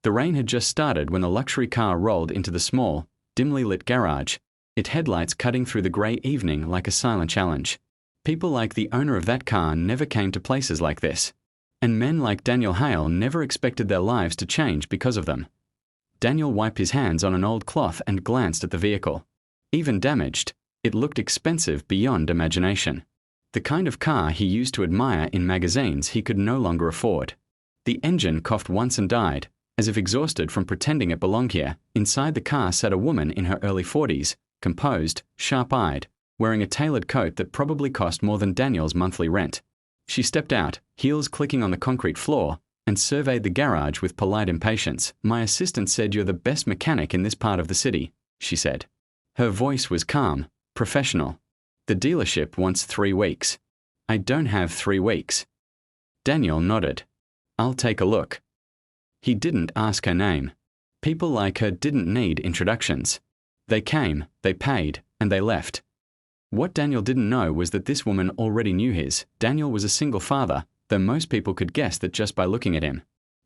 The rain had just started when the luxury car rolled into the small, dimly lit garage, its headlights cutting through the grey evening like a silent challenge. People like the owner of that car never came to places like this. And men like Daniel Hale never expected their lives to change because of them. Daniel wiped his hands on an old cloth and glanced at the vehicle. Even damaged, it looked expensive beyond imagination. The kind of car he used to admire in magazines he could no longer afford. The engine coughed once and died, as if exhausted from pretending it belonged here. Inside the car sat a woman in her early 40s, composed, sharp-eyed, wearing a tailored coat that probably cost more than Daniel's monthly rent. She stepped out, heels clicking on the concrete floor, and surveyed the garage with polite impatience. "My assistant said you're the best mechanic in this part of the city," she said. Her voice was calm, professional. "The dealership wants 3 weeks. I don't have 3 weeks." Daniel nodded. "I'll take a look." He didn't ask her name. People like her didn't need introductions. They came, they paid, and they left. What Daniel didn't know was that this woman already knew his. Daniel was a single father, though most people could guess that just by looking at him.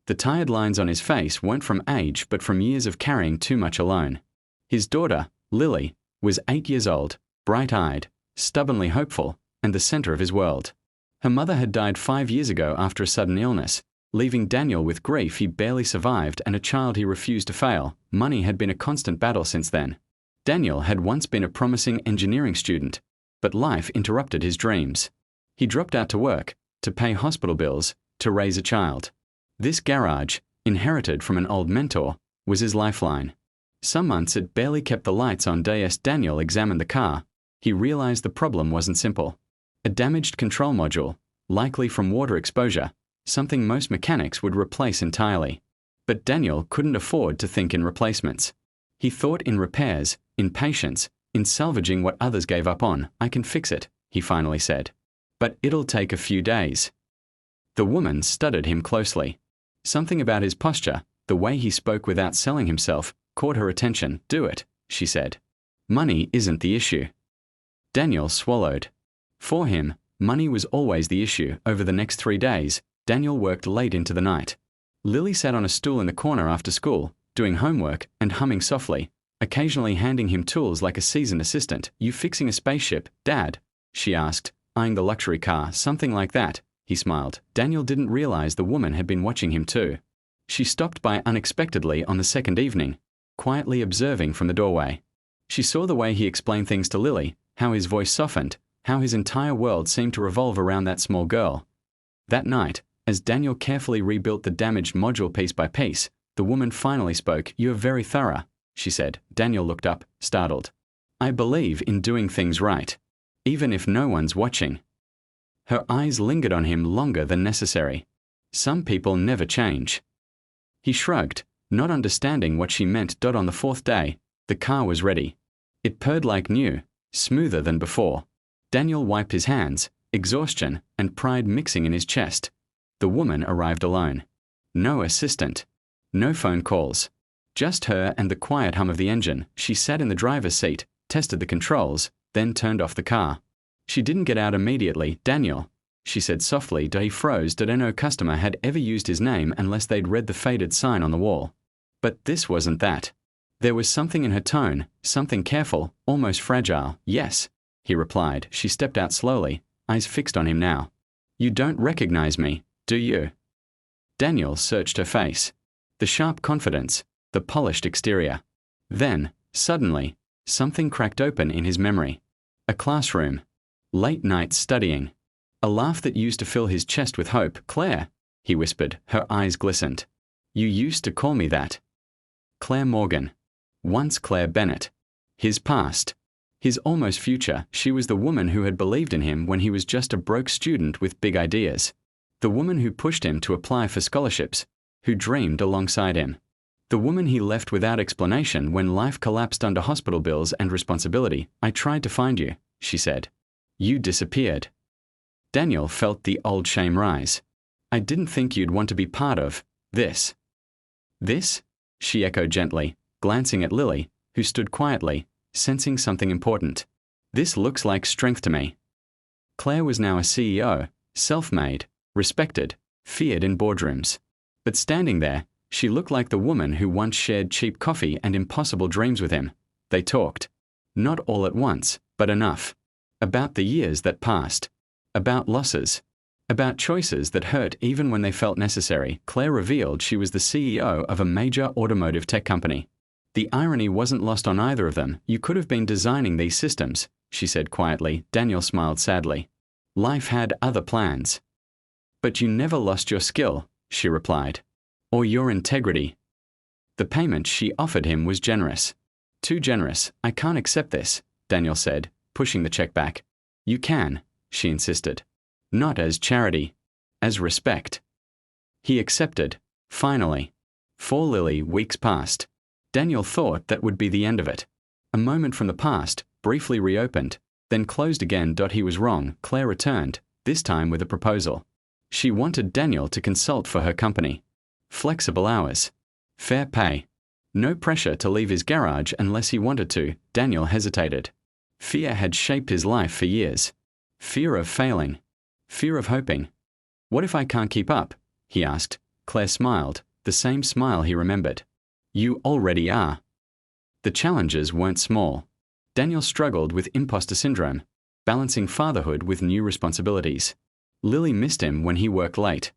The tired lines on his face weren't from age but from years of carrying too much alone. His daughter, Lily, was 8 years old, bright-eyed, stubbornly hopeful, and the center of his world. Her mother had died 5 years ago after a sudden illness, leaving Daniel with grief he barely survived and a child he refused to fail. Money had been a constant battle since then. Daniel had once been a promising engineering student, but life interrupted his dreams. He dropped out to work, to pay hospital bills, to raise a child. This garage, inherited from an old mentor, was his lifeline. Some months it barely kept the lights on. As Daniel examined the car, he realized the problem wasn't simple. A damaged control module, likely from water exposure, something most mechanics would replace entirely. But Daniel couldn't afford to think in replacements. He thought in repairs, in patience, in salvaging what others gave up on. "I can fix it," he finally said. "But it'll take a few days." The woman studied him closely. Something about his posture, the way he spoke without selling himself, caught her attention. "Do it," she said. "Money isn't the issue." Daniel swallowed. For him, money was always the issue. Over the next 3 days, Daniel worked late into the night. Lily sat on a stool in the corner after school, doing homework and humming softly, occasionally handing him tools like a seasoned assistant. "You fixing a spaceship, Dad?" she asked, eyeing the luxury car. "Something like that," he smiled. Daniel didn't realize the woman had been watching him too. She stopped by unexpectedly on the second evening, quietly observing from the doorway. She saw the way he explained things to Lily, how his voice softened, how his entire world seemed to revolve around that small girl. That night, as Daniel carefully rebuilt the damaged module piece by piece, the woman finally spoke. "You're very thorough," she said. Daniel looked up, startled. "I believe in doing things right, even if no one's watching." Her eyes lingered on him longer than necessary. Some people never change. He shrugged, not understanding what she meant. On the 4th day, the car was ready. It purred like new, smoother than before. Daniel wiped his hands, exhaustion and pride mixing in his chest. The woman arrived alone. No assistant. No phone calls. Just her and the quiet hum of the engine. She sat in the driver's seat, tested the controls, then turned off the car. She didn't get out immediately. "Daniel," she said softly. He froze. No customer had ever used his name unless they'd read the faded sign on the wall. But this wasn't that. There was something in her tone, something careful, almost fragile. "Yes," he replied. She stepped out slowly, eyes fixed on him now. "You don't recognize me, do you?" Daniel searched her face. The sharp confidence, the polished exterior. Then, suddenly, something cracked open in his memory. A classroom. Late nights studying. A laugh that used to fill his chest with hope. "Claire," he whispered. Her eyes glistened. "You used to call me that." Claire Morgan. Once Claire Bennett. His past. His almost future. She was the woman who had believed in him when he was just a broke student with big ideas. The woman who pushed him to apply for scholarships, who dreamed alongside him. The woman he left without explanation when life collapsed under hospital bills and responsibility. "I tried to find you," she said. "You disappeared." Daniel felt the old shame rise. "I didn't think you'd want to be part of this." "This?" she echoed gently, glancing at Lily, who stood quietly, sensing something important. "This looks like strength to me." Claire was now a CEO, self-made, respected, feared in boardrooms. But standing there, She looked like the woman who once shared cheap coffee and impossible dreams with him. They talked. Not all at once, but enough. About the years that passed. About losses. About choices that hurt even when they felt necessary. Claire revealed she was the CEO of a major automotive tech company. The irony wasn't lost on either of them. You could have been designing these systems, she said quietly. Daniel smiled sadly. Life had other plans. But you never lost your skill, she replied. Or your integrity. The payment she offered him was generous. Too generous. I can't accept this, Daniel said, pushing the check back. You can, she insisted. Not as charity. As respect. He accepted. Finally. For Lily, weeks passed. Daniel thought that would be the end of it. A moment from the past, briefly reopened, then closed again. He was wrong. Claire returned, this time with a proposal. She wanted Daniel to consult for her company. Flexible hours. Fair pay. No pressure to leave his garage unless he wanted to. Daniel hesitated. Fear had shaped his life for years. Fear of failing. Fear of hoping. What if I can't keep up? He asked. Claire smiled, the same smile he remembered. You already are. The challenges weren't small. Daniel struggled with imposter syndrome, balancing fatherhood with new responsibilities. Lily missed him when he worked late.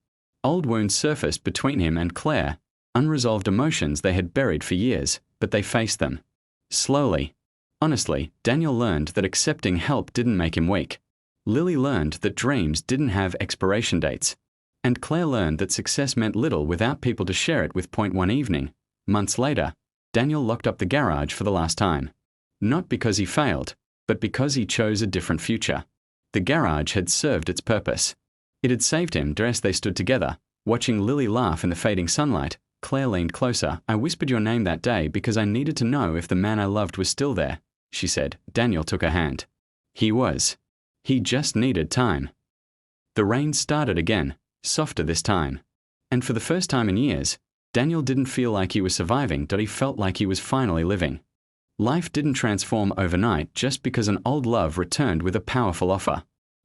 Old wounds surfaced between him and Claire, unresolved emotions they had buried for years, but they faced them. Slowly. Honestly, Daniel learned that accepting help didn't make him weak. Lily learned that dreams didn't have expiration dates. And Claire learned that success meant little without people to share it with. One evening, months later, Daniel locked up the garage for the last time. Not because he failed, but because he chose a different future. The garage had served its purpose. It had saved him. As they stood together, watching Lily laugh in the fading sunlight, Claire leaned closer. I whispered your name that day because I needed to know if the man I loved was still there, she said. Daniel took her hand. He was. He just needed time. The rain started again, softer this time. And for the first time in years, Daniel didn't feel like he was surviving. He felt like he was finally living. Life didn't transform overnight just because an old love returned with a powerful offer.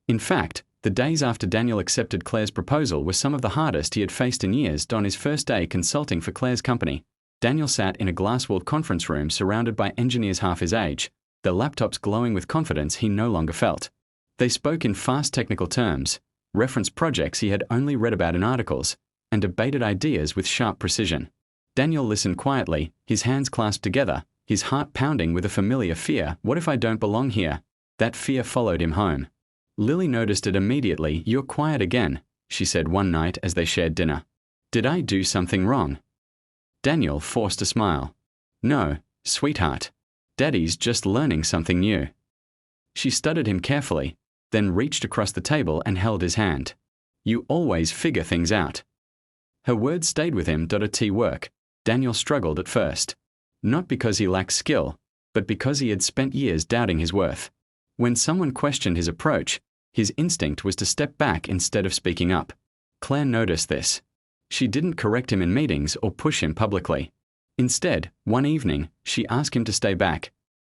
In fact, the days after Daniel accepted Claire's proposal were some of the hardest he had faced in years. On his first day consulting for Claire's company, Daniel sat in a glass-walled conference room surrounded by engineers half his age, their laptops glowing with confidence he no longer felt. They spoke in fast technical terms, referenced projects he had only read about in articles, and debated ideas with sharp precision. Daniel listened quietly, his hands clasped together, his heart pounding with a familiar fear. What if I don't belong here? That fear followed him home. Lily noticed it immediately. You're quiet again, she said one night as they shared dinner. Did I do something wrong? Daniel forced a smile. No, sweetheart. Daddy's just learning something new. She studied him carefully, then reached across the table and held his hand. You always figure things out. Her words stayed with him. At work, Daniel struggled at first. Not because he lacked skill, but because he had spent years doubting his worth. When someone questioned his approach, his instinct was to step back instead of speaking up. Claire noticed this. She didn't correct him in meetings or push him publicly. Instead, one evening, she asked him to stay back.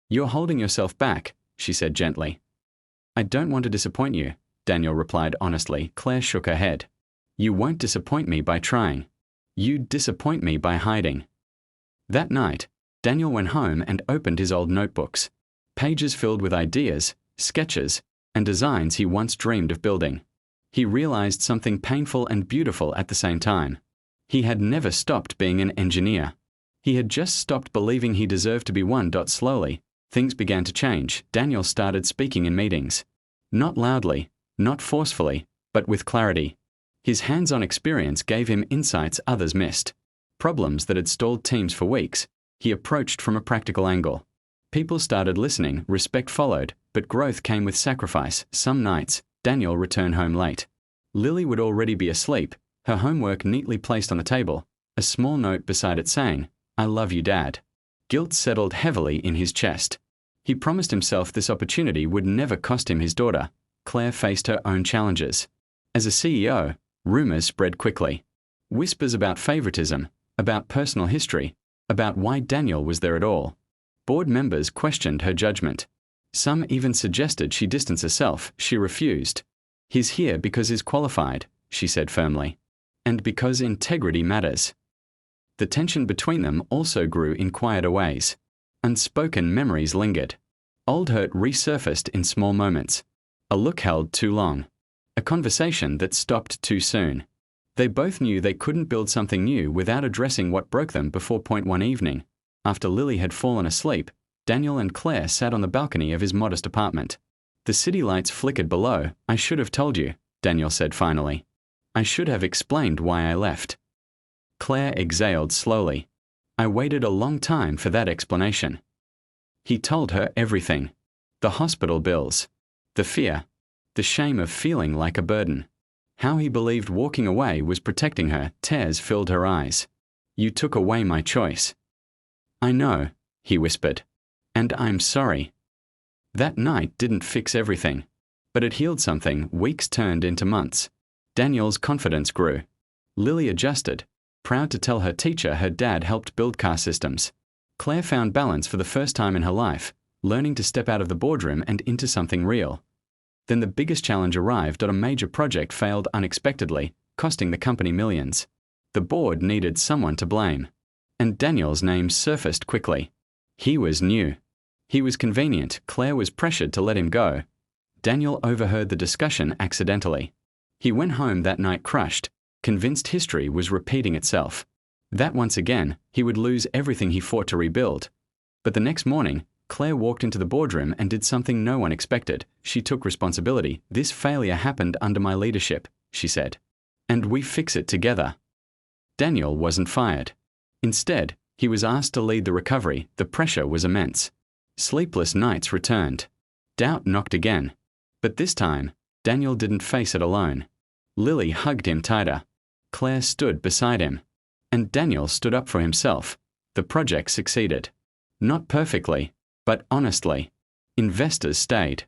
You're holding yourself back, she said gently. I don't want to disappoint you, Daniel replied honestly. Claire shook her head. You won't disappoint me by trying. You disappoint me by hiding. That night, Daniel went home and opened his old notebooks. Pages filled with ideas, sketches, and designs he once dreamed of building. He realized something painful and beautiful at the same time. He had never stopped being an engineer. He had just stopped believing he deserved to be one. Slowly, things began to change. Daniel started speaking in meetings. Not loudly, not forcefully, but with clarity. His hands-on experience gave him insights others missed. Problems that had stalled teams for weeks, he approached from a practical angle. People started listening, respect followed, but growth came with sacrifice. Some nights, Daniel returned home late. Lily would already be asleep, her homework neatly placed on the table, a small note beside it saying, I love you, Dad. Guilt settled heavily in his chest. He promised himself this opportunity would never cost him his daughter. Claire faced her own challenges. As a CEO, rumors spread quickly. Whispers about favoritism, about personal history, about why Daniel was there at all. Board members questioned her judgment. Some even suggested she distance herself. She refused. He's here because he's qualified, she said firmly. And because integrity matters. The tension between them also grew in quieter ways. Unspoken memories lingered. Old hurt resurfaced in small moments. A look held too long. A conversation that stopped too soon. They both knew they couldn't build something new without addressing what broke them before one evening. After Lily had fallen asleep, Daniel and Claire sat on the balcony of his modest apartment. The city lights flickered below. "I should have told you," Daniel said finally. "I should have explained why I left." Claire exhaled slowly. "I waited a long time for that explanation." He told her everything. The hospital bills. The fear. The shame of feeling like a burden. How he believed walking away was protecting her. Tears filled her eyes. "You took away my choice." "I know," he whispered. "And I'm sorry." That night didn't fix everything, but it healed something. Weeks turned into months. Daniel's confidence grew. Lily adjusted, proud to tell her teacher her dad helped build car systems. Claire found balance for the first time in her life, learning to step out of the boardroom and into something real. Then the biggest challenge arrived. A major project failed unexpectedly, costing the company millions. The board needed someone to blame. And Daniel's name surfaced quickly. He was new. He was convenient. Claire was pressured to let him go. Daniel overheard the discussion accidentally. He went home that night crushed, convinced history was repeating itself. That once again, he would lose everything he fought to rebuild. But the next morning, Claire walked into the boardroom and did something no one expected. She took responsibility. "This failure happened under my leadership," she said. "And we fix it together." Daniel wasn't fired. Instead, he was asked to lead the recovery. The pressure was immense. Sleepless nights returned. Doubt knocked again. But this time, Daniel didn't face it alone. Lily hugged him tighter. Claire stood beside him. And Daniel stood up for himself. The project succeeded. Not perfectly, but honestly. Investors stayed.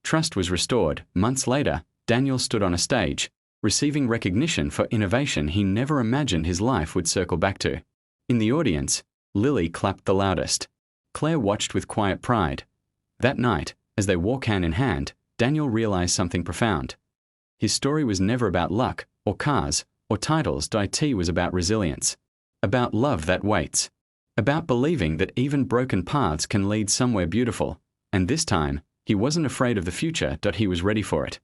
Trust was restored. Months later, Daniel stood on a stage, receiving recognition for innovation he never imagined his life would circle back to. In the audience, Lily clapped the loudest. Claire watched with quiet pride. That night, as they walked hand in hand, Daniel realized something profound. His story was never about luck, or cars, or titles. It was about resilience. About love that waits. About believing that even broken paths can lead somewhere beautiful. And this time, he wasn't afraid of the future. He was ready for it.